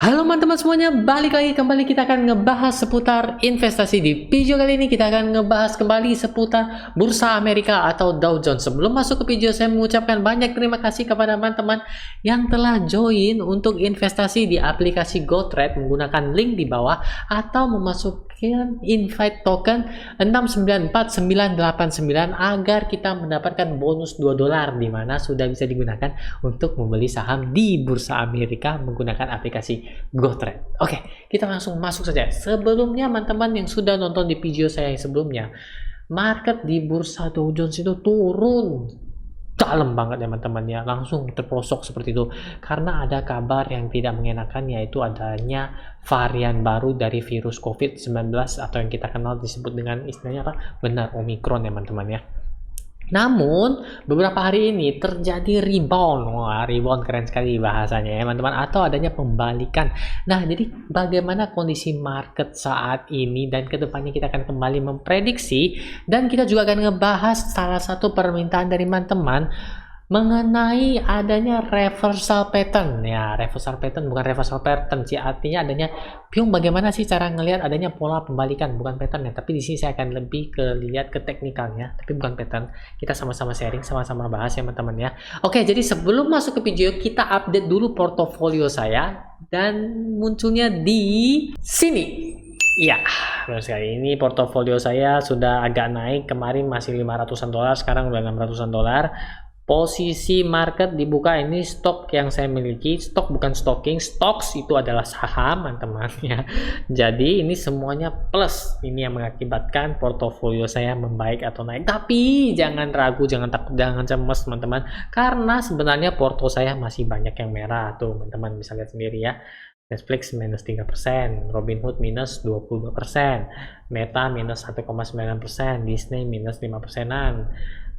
Halo teman-teman semuanya, balik lagi kembali kita akan ngebahas seputar investasi. Di video kali ini kita akan ngebahas kembali seputar Bursa Amerika atau Dow Jones. Sebelum masuk ke video, saya mengucapkan banyak terima kasih kepada teman-teman yang telah join untuk investasi di aplikasi GoTrade menggunakan link di bawah atau memasukkan invite token 694989 agar kita mendapatkan bonus $2 di mana sudah bisa digunakan untuk membeli saham di Bursa Amerika menggunakan aplikasi GoTrade. Oke, kita langsung masuk saja. Sebelumnya teman-teman yang sudah nonton di video saya yang sebelumnya, market di bursa Dow Jones itu turun dalam banget ya teman-teman ya, langsung terprosok seperti itu karena ada kabar yang tidak mengenakan, yaitu adanya varian baru dari virus COVID-19 atau yang kita kenal disebut dengan istilahnya apa? Benar, Omicron ya teman-teman ya. Namun beberapa hari ini terjadi rebound. Wah, rebound keren sekali bahasanya ya teman-teman, atau adanya pembalikan. Nah, jadi bagaimana kondisi market saat ini dan kedepannya kita akan kembali memprediksi, dan kita juga akan ngebahas salah satu permintaan dari teman-teman mengenai adanya reversal pattern. Ya, reversal pattern bukan reversal pattern sih, artinya adanya bagaimana sih cara ngelihat adanya pola pembalikan, bukan pattern ya, tapi di sini saya akan lebih ke lihat ke teknikalnya, tapi bukan pattern. Kita sama-sama sharing, sama-sama bahas ya teman-teman ya. Oke, jadi sebelum masuk ke video, kita update dulu portofolio saya dan munculnya di sini. Iya, benar sekali. Ini portofolio saya sudah agak naik, kemarin masih $500-an, sekarang udah $600-an. Posisi market dibuka, ini stok yang saya miliki, stok bukan stocking, stocks itu adalah saham teman-teman ya. Jadi ini semuanya plus, ini yang mengakibatkan portofolio saya membaik atau naik. Tapi jangan ragu, jangan takut, jangan cemas teman-teman, karena sebenarnya porto saya masih banyak yang merah tuh teman-teman, bisa lihat sendiri ya. Netflix minus 3%, Robinhood minus 22%, Meta minus 1,9%, Disney minus 5%-an,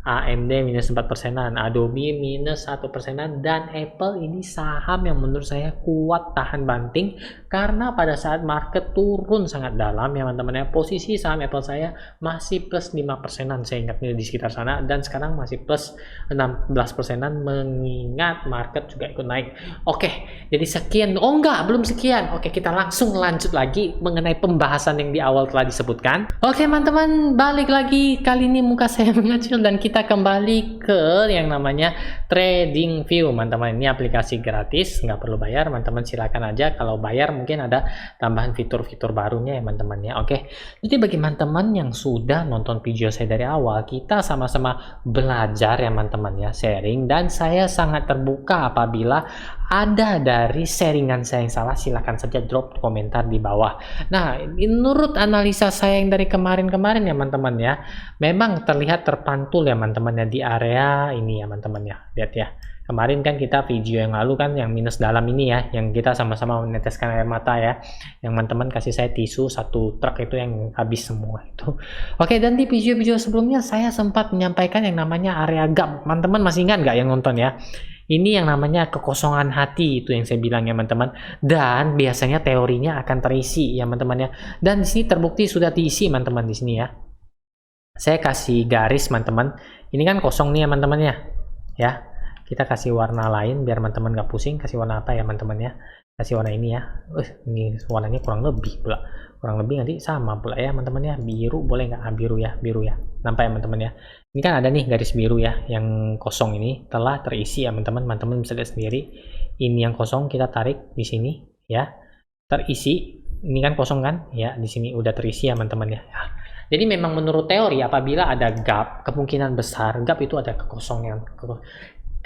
AMD minus 4%-an, Adobe minus 1%-an, dan Apple ini saham yang menurut saya kuat tahan banting karena pada saat market turun sangat dalam ya teman-teman ya, posisi saham Apple saya masih plus 5%-an, saya ingatnya di sekitar sana, dan sekarang masih plus 16%-an mengingat market juga ikut naik. Oke, jadi sekian. Oh enggak, belum sekian. Oke, kita langsung lanjut lagi mengenai pembahasan yang di awal telah disebutkan. Oke teman-teman, balik lagi, kali ini muka saya mengecil dan kita kembali ke yang namanya TradingView teman-teman. Ini aplikasi gratis, nggak perlu bayar teman-teman, silakan aja. Kalau bayar mungkin ada tambahan fitur-fitur barunya ya teman-teman ya. Oke, jadi bagi teman-teman yang sudah nonton video saya dari awal, kita sama-sama belajar ya teman-teman ya, sharing, dan saya sangat terbuka apabila ada dari sharingan saya yang salah, silahkan saja drop komentar di bawah. Nah, menurut analisa saya yang dari kemarin-kemarin ya teman-teman ya, memang terlihat terpantul ya teman-teman ya di area ini ya teman-teman ya. Lihat ya, kemarin kan kita video yang lalu kan yang minus dalam ini ya, yang kita sama-sama meneteskan air mata ya, yang teman-teman kasih saya tisu satu truk itu yang habis semua itu. Oke, dan di video-video sebelumnya saya sempat menyampaikan yang namanya area gap. Teman-teman masih ingat nggak yang nonton ya? Ini yang namanya kekosongan hati, itu yang saya bilang ya teman-teman, dan biasanya teorinya akan terisi ya teman-teman ya, dan di sini terbukti sudah diisi teman-teman. Di sini ya saya kasih garis teman-teman, ini kan kosong nih ya teman-teman ya, kita kasih warna lain biar teman-teman nggak pusing. Kasih warna apa ya teman-teman ya, kasih warna ini ya. Ini warnanya kurang lebih nanti sama pula ya teman-teman ya. Biru boleh nggak? Biru ya, nampak ya teman-teman ya. Ini kan ada nih garis biru ya, yang kosong ini telah terisi ya teman-teman. Teman-teman bisa lihat sendiri, ini yang kosong kita tarik di sini ya, terisi. Ini kan kosong kan ya, di sini udah terisi ya teman-teman ya. Jadi memang menurut teori apabila ada gap, kemungkinan besar gap itu ada kekosongan,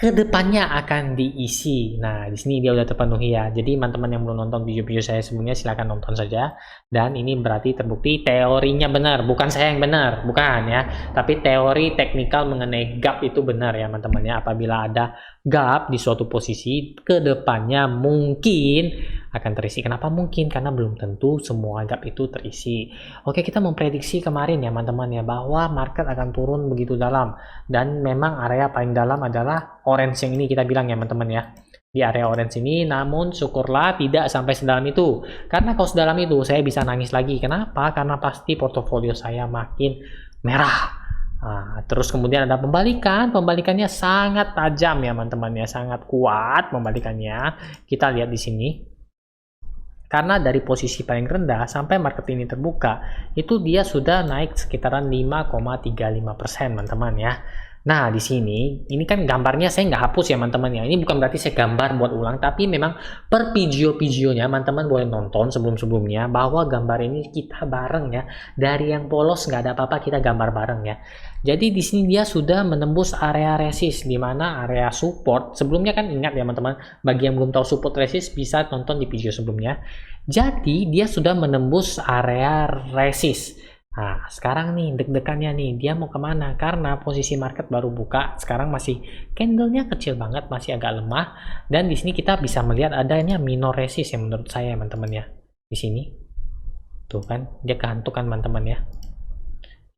kedepannya akan diisi. Nah, di sini dia udah terpenuhi ya. Jadi teman-teman yang belum nonton video-video saya sebelumnya, silahkan nonton saja. Dan ini berarti terbukti teorinya benar, bukan saya yang benar, bukan ya. Tapi teori teknikal mengenai gap itu benar ya teman-teman ya. Apabila ada gap di suatu posisi, kedepannya mungkin akan terisi. Kenapa mungkin? Karena belum tentu semua gap itu terisi. Oke, kita memprediksi kemarin ya teman-teman ya, bahwa market akan turun begitu dalam, dan memang area paling dalam adalah orange yang ini kita bilang ya teman-teman ya, di area orange ini. Namun syukurlah tidak sampai sedalam itu, karena kalau sedalam itu saya bisa nangis lagi. Kenapa? Karena pasti portofolio saya makin merah. Nah, terus kemudian ada pembalikannya sangat tajam ya teman-teman ya, sangat kuat pembalikannya. Kita lihat di sini Karena dari posisi paling rendah sampai market ini terbuka, itu dia sudah naik sekitaran 5,35%, teman-teman ya. Nah, di sini, ini kan gambarnya saya nggak hapus ya, teman-teman ya. Ini bukan berarti saya gambar buat ulang, tapi memang per video-videonya, teman-teman boleh nonton sebelum-sebelumnya, bahwa gambar ini kita bareng ya. Dari yang polos nggak ada apa-apa, kita gambar bareng ya. Jadi di sini dia sudah menembus area resist, di mana area support. Sebelumnya kan ingat ya, teman-teman, bagi yang belum tahu support resist, bisa tonton di video sebelumnya. Jadi dia sudah menembus area resist. Nah, sekarang nih deg-degannya nih, dia mau kemana? Karena posisi market baru buka, sekarang masih candlenya kecil banget, masih agak lemah. Dan di sini kita bisa melihat adanya minor resist yang menurut saya, teman-teman ya. Di sini, tuh kan, dia kehantu kan, teman-teman ya.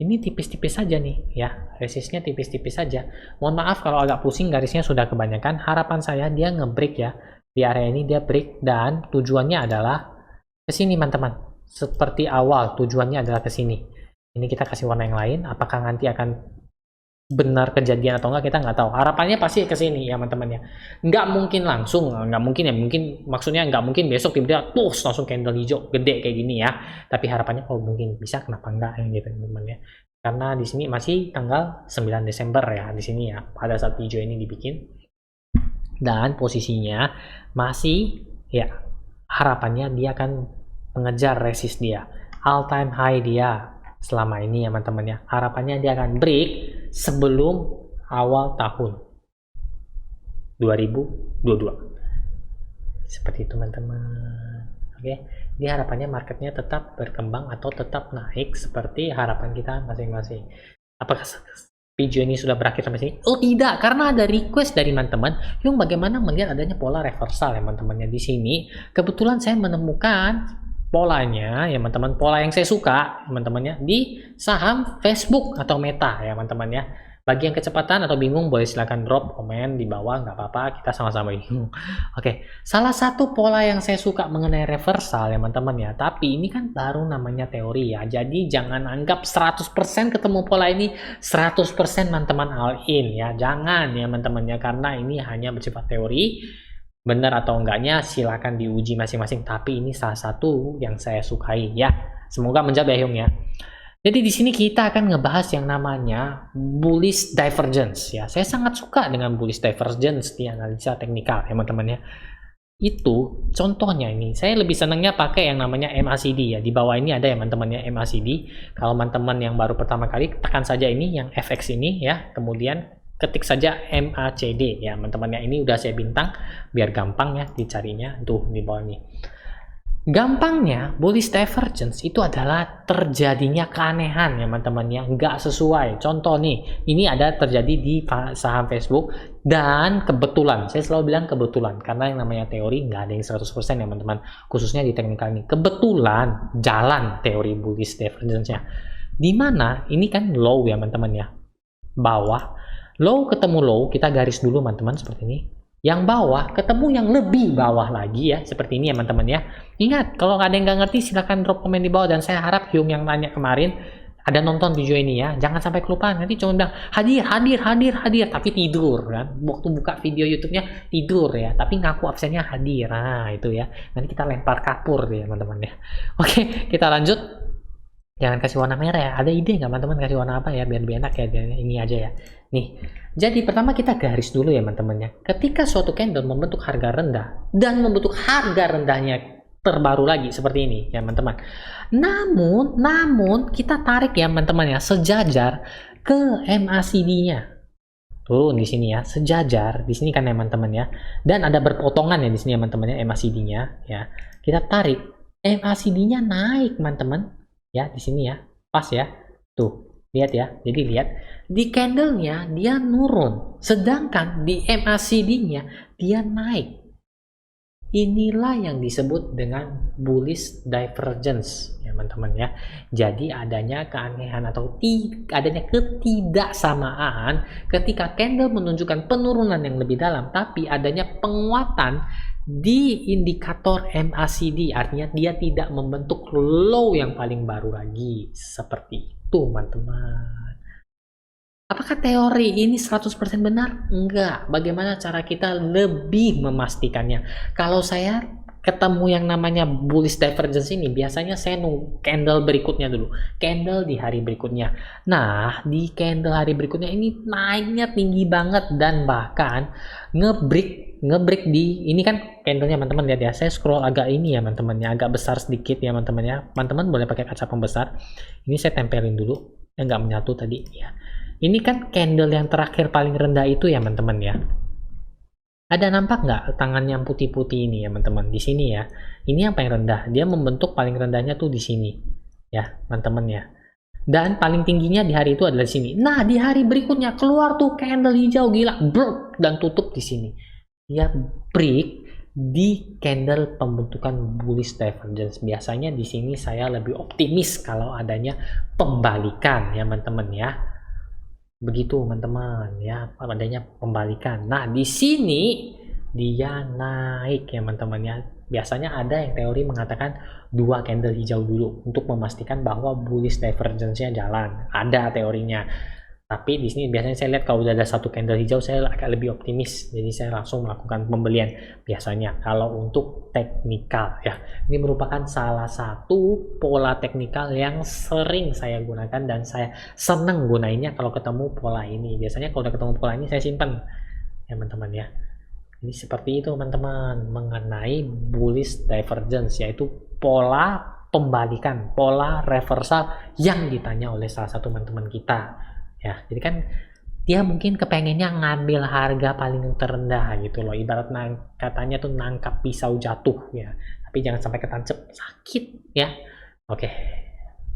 Ini tipis-tipis saja nih, ya. Resistnya tipis-tipis saja. Mohon maaf kalau agak pusing, garisnya sudah kebanyakan. Harapan saya dia nge-break ya. Di area ini dia break dan tujuannya adalah ke sini, teman-teman. Seperti awal, tujuannya adalah ke sini. Ini kita kasih warna yang lain. Apakah nanti akan benar kejadian atau enggak, kita nggak tahu. Harapannya pasti ke sini ya, teman-teman ya. Nggak mungkin langsung, nggak mungkin ya. Mungkin maksudnya nggak mungkin besok tiba-tiba langsung candle hijau gede kayak gini ya. Tapi harapannya kalau mungkin bisa, kenapa enggak ya gitu, teman-teman ya. Karena di sini masih tanggal 9 Desember ya, di sini ya. Pada saat video ini dibikin. Dan posisinya masih ya, harapannya dia akan mengejar resist dia, all time high dia selama ini ya, teman-teman ya. Harapannya dia akan break sebelum awal tahun 2022. Seperti itu, teman-teman. Oke, dia harapannya marketnya tetap berkembang atau tetap naik seperti harapan kita masing-masing. Apakah video ini sudah berakhir sampai sini? Oh tidak, karena ada request dari teman-teman yang bagaimana melihat adanya pola reversal ya, teman-teman ya. Di sini kebetulan saya menemukan polanya ya, teman-teman, pola yang saya suka, teman-teman ya, di saham Facebook atau Meta ya, teman-teman ya. Bagi yang kecepatan atau bingung, boleh silahkan drop komen di bawah, nggak apa-apa, kita sama-sama bingung. Oke, salah satu pola yang saya suka mengenai reversal ya, teman-teman ya, tapi ini kan baru namanya teori ya, jadi jangan anggap 100% ketemu pola ini 100% teman-teman all in ya, jangan ya, teman-teman ya, karena ini hanya bersifat teori. Benar atau enggaknya silakan diuji masing-masing, tapi ini salah satu yang saya sukai ya. Semoga menjawab ya, Hyung ya. Jadi di sini kita akan ngebahas yang namanya bullish divergence ya. Saya sangat suka dengan bullish divergence di analisa teknikal, teman-teman ya. Itu contohnya ini, saya lebih senangnya pakai yang namanya MACD ya. Di bawah ini ada ya, teman-teman ya, MACD. Kalau teman-teman yang baru pertama kali, tekan saja ini yang FX ini ya. Kemudian ketik saja MACD ya, teman-teman ya. Ini udah saya bintang biar gampang ya dicarinya. Tuh di bawah ini. Gampangnya bullish divergence itu adalah terjadinya keanehan ya, teman-teman ya, nggak sesuai. Contoh nih, ini ada terjadi di saham Facebook dan kebetulan, saya selalu bilang kebetulan karena yang namanya teori nggak ada yang 100% ya, teman-teman, khususnya di teknikal ini. Kebetulan jalan teori bullish divergence-nya. Dimana ini kan low ya, teman-teman ya, bawah. Low ketemu low, kita garis dulu, teman-teman, seperti ini. Yang bawah ketemu yang lebih bawah lagi ya, seperti ini ya, teman-teman ya. Ingat, kalau ada yang nggak ngerti silahkan drop komen di bawah, dan saya harap Hyung yang tanya kemarin ada nonton video ini ya, jangan sampai kelupaan. Nanti cuma bilang hadir tapi tidur kan, waktu buka video YouTube-nya tidur ya, tapi ngaku absennya hadir. Nah itu ya, nanti kita lempar kapur ya, teman-teman ya. Oke, kita lanjut. Jangan kasih warna merah ya. Ada ide nggak, teman-teman, kasih warna apa ya biar lebih enak ya? Ini aja ya. Nih, jadi pertama kita garis dulu ya, teman-teman ya. Ketika suatu candle membentuk harga rendah dan membentuk harga rendahnya terbaru lagi seperti ini ya, teman-teman. Namun kita tarik ya, teman-teman ya, sejajar ke MACD-nya. Turun di sini ya, sejajar di sini kan, teman-teman ya. Dan ada berpotongan ya di sini ya, teman-teman ya, MACD-nya ya. Kita tarik MACD-nya naik, teman-teman. Ya, di sini ya, pas ya, tuh, lihat ya, jadi lihat, di candlenya dia nurun, sedangkan di MACD-nya dia naik. Inilah yang disebut dengan bullish divergence ya, teman-teman ya. Jadi adanya keanehan atau adanya ketidaksamaan ketika candle menunjukkan penurunan yang lebih dalam, tapi adanya penguatan di indikator MACD, artinya dia tidak membentuk low yang paling baru lagi. Seperti itu, teman-teman. Apakah teori ini 100% benar? Enggak. Bagaimana cara kita lebih memastikannya? Kalau saya ketemu yang namanya bullish divergence ini, biasanya saya nunggu candle berikutnya dulu, candle di hari berikutnya. Nah, di candle hari berikutnya ini naiknya tinggi banget dan bahkan ngebreak di ini kan candlenya teman-teman lihat ya. Saya scroll agak ini ya teman-teman ya, agak besar sedikit ya teman-teman ya. Teman-teman boleh pakai kaca pembesar. Ini saya tempelin dulu, yang nggak menyatu tadi ya. Ini kan candle yang terakhir paling rendah itu ya teman-teman ya. Ada nampak nggak tangan yang putih-putih ini ya teman-teman di sini ya. Ini yang paling rendah. Dia membentuk paling rendahnya tuh di sini ya teman-teman ya. Dan paling tingginya di hari itu adalah di sini. Nah di hari berikutnya keluar tuh candle hijau gila, brrr, dan tutup di sini. Dia break di candle pembentukan bullish divergence. Biasanya di sini saya lebih optimis kalau adanya pembalikan ya teman-teman ya. Begitu teman-teman ya, adanya pembalikan. Nah di sini dia naik ya teman-teman ya. Biasanya ada yang teori mengatakan 2 candle hijau dulu untuk memastikan bahwa bullish divergence-nya jalan. Ada teorinya. Tapi di sini biasanya saya lihat kalau udah ada 1 candle hijau saya agak lebih optimis. Jadi saya langsung melakukan pembelian biasanya kalau untuk teknikal ya. Ini merupakan salah satu pola teknikal yang sering saya gunakan dan saya seneng gunainnya kalau ketemu pola ini. Biasanya kalau udah ketemu pola ini saya simpan ya teman-teman ya. Ini seperti itu teman-teman mengenai bullish divergence, yaitu pola pembalikan, pola reversal yang ditanya oleh salah satu teman-teman kita. Ya, jadi kan dia mungkin kepengennya ngambil harga paling terendah gitu loh. Ibarat katanya tuh nangkap pisau jatuh ya. Tapi jangan sampai ketancep, sakit ya. Oke.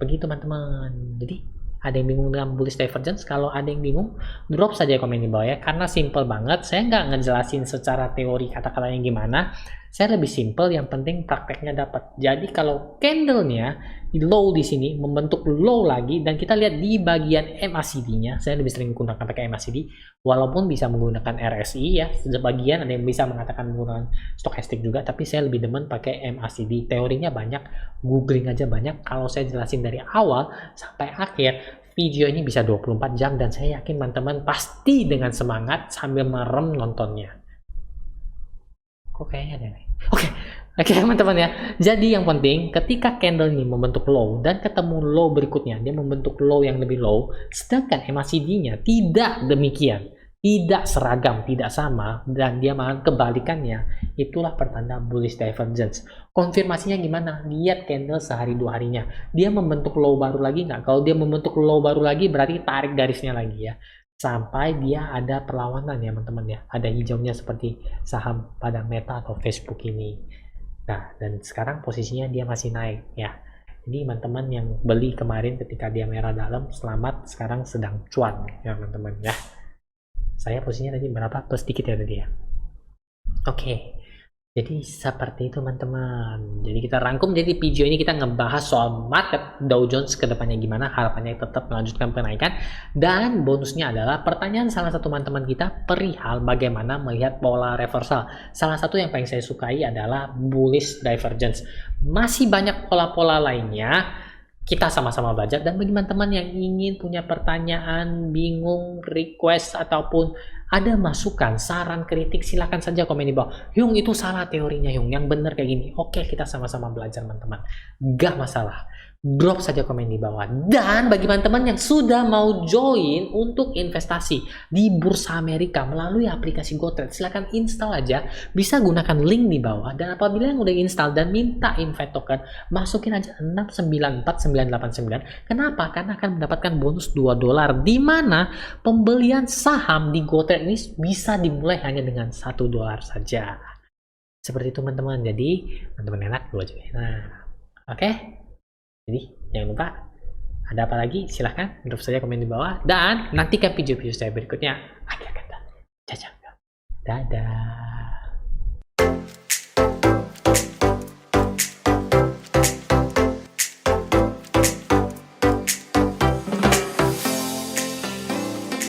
Begitu teman-teman. Jadi ada yang bingung dengan bullish divergence? Kalau ada yang bingung, drop saja komen di bawah ya. Karena simple banget. Saya nggak ngejelasin secara teori kata-katanya gimana. Saya lebih simple, yang penting prakteknya dapat. Jadi kalau candlenya di low di sini membentuk low lagi dan kita lihat di bagian MACD-nya, saya lebih sering menggunakan pakai MACD walaupun bisa menggunakan RSI ya. Sebagian ada yang bisa mengatakan menggunakan stokastik juga, tapi saya lebih demen pakai MACD. Teorinya banyak, googling aja banyak. Kalau saya jelasin dari awal sampai akhir, video ini bisa 24 jam dan saya yakin teman-teman pasti dengan semangat sambil merem nontonnya. Kok kayaknya ada nih. Oke teman-teman ya. Jadi yang penting ketika candle ini membentuk low dan ketemu low berikutnya, dia membentuk low yang lebih low, sedangkan MACD-nya tidak demikian, tidak seragam, tidak sama, dan dia malah kebalikannya, itulah pertanda bullish divergence. Konfirmasinya gimana? Lihat candle sehari 2 harinya. Dia membentuk low baru lagi nggak? Kalau dia membentuk low baru lagi berarti tarik garisnya lagi ya. Sampai dia ada perlawanan ya teman-teman ya. Ada hijaunya seperti saham pada Meta atau Facebook ini. Nah, dan sekarang posisinya dia masih naik ya. Jadi teman-teman yang beli kemarin ketika dia merah dalam, selamat, sekarang sedang cuan ya teman-teman ya. Saya posisinya tadi berapa? Plus sedikit ya tadi ya. Oke. Jadi seperti itu teman-teman. Jadi kita rangkum, jadi video ini kita ngebahas soal market Dow Jones ke depannya gimana, harapannya tetap melanjutkan penaikan. Dan bonusnya adalah pertanyaan salah satu teman-teman kita perihal bagaimana melihat pola reversal. Salah satu yang paling saya sukai adalah bullish divergence. Masih banyak pola-pola lainnya, kita sama-sama belajar. Dan bagi teman-teman yang ingin punya pertanyaan, bingung, request, ataupun ada masukan, saran, kritik, silahkan saja komen di bawah. Yung, itu salah teorinya Yung, yang bener kayak gini. Oke, kita sama-sama belajar teman-teman. Gak masalah. Drop saja komen di bawah. Dan bagi teman-teman yang sudah mau join untuk investasi di Bursa Amerika melalui aplikasi GoTrade, silahkan install aja. Bisa gunakan link di bawah. Dan apabila yang udah install dan minta invite token, masukin aja 694989. Kenapa? Karena akan mendapatkan bonus $2, di mana pembelian saham di GoTrade ini bisa dimulai hanya dengan $1 saja. Seperti itu teman-teman. Jadi teman-teman enak dulu aja. Nah, oke. Jadi jangan lupa, ada apa lagi silahkan drop saja komen di bawah, dan nantikan video-video saya berikutnya. Akhir kata, dadah.